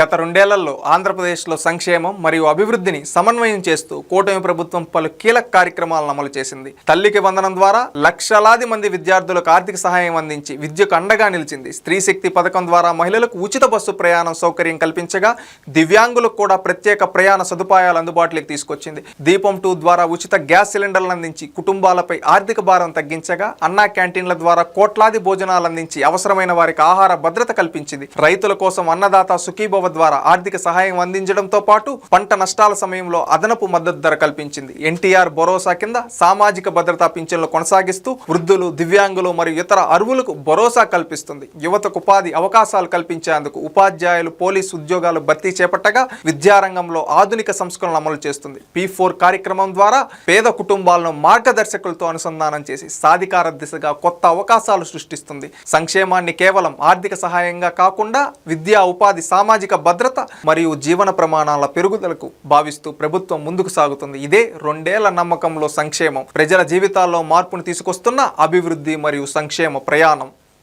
గత రెండేళ్లలో ఆంధ్రప్రదేశ్లో సంక్షేమం మరియు అభివృద్ధిని సమన్వయం చేస్తూ కూటమి ప్రభుత్వం పలు కీలక కార్యక్రమాలను అమలు చేసింది. తల్లికి వందనం ద్వారా లక్షలాది మంది విద్యార్థులకు ఆర్థిక సహాయం అందించి విద్యకు అండగా నిలిచింది. స్త్రీ శక్తి పథకం ద్వారా మహిళలకు ఉచిత బస్సు ప్రయాణం సౌకర్యం కల్పించగా దివ్యాంగులకు కూడా ప్రత్యేక ప్రయాణ సదుపాయాలు అందుబాటులోకి తీసుకొచ్చింది. దీపం 2 ద్వారా ఉచిత గ్యాస్ సిలిండర్లు అందించి కుటుంబాలపై ఆర్థిక భారం తగ్గించగా అన్నా క్యాంటీన్ల ద్వారా కోట్లాది భోజనాలు అందించి అవసరమైన వారికి ఆహార భద్రత కల్పించింది. రైతుల కోసం అన్నదాత సుఖీభవ ద్వారా ఆర్థిక సహాయం అందించడంతో పాటు పంట నష్టాల సమయంలో అదనపు మద్దతు ధర కల్పించింది. ఎన్టీఆర్ భరోసా కింద సామాజిక భద్రతా పింఛన్లు కొనసాగిస్తూ వృద్ధులు, దివ్యాంగులు మరియు ఇతర అర్హులకు భరోసా కల్పిస్తుంది. యువతకు ఉపాధి అవకాశాలు కల్పించేందుకు ఉపాధ్యాయులు, పోలీసు ఉద్యోగాలు భర్తీ చేపట్టగా విద్యారంగంలో ఆధునిక సంస్కరణలు అమలు చేస్తుంది. P4 కార్యక్రమం ద్వారా పేద కుటుంబాలను మార్గదర్శకులతో అనుసంధానం చేసి సాధికార దిశగా కొత్త అవకాశాలు సృష్టిస్తుంది. సంక్షేమాన్ని కేవలం ఆర్థిక సహాయంగా కాకుండా విద్యా, ఉపాధి, సామాజిక భద్రత మరియు జీవన ప్రమాణాల పెరుగుదలకు భావిస్తూ ప్రభుత్వం ముందుకు సాగుతుంది. ఇదే రెండేళ్ల నమ్మకంలో సంక్షేమం, ప్రజల జీవితాల్లో మార్పును తీసుకొస్తున్న అభివృద్ధి మరియు సంక్షేమ ప్రయాణం.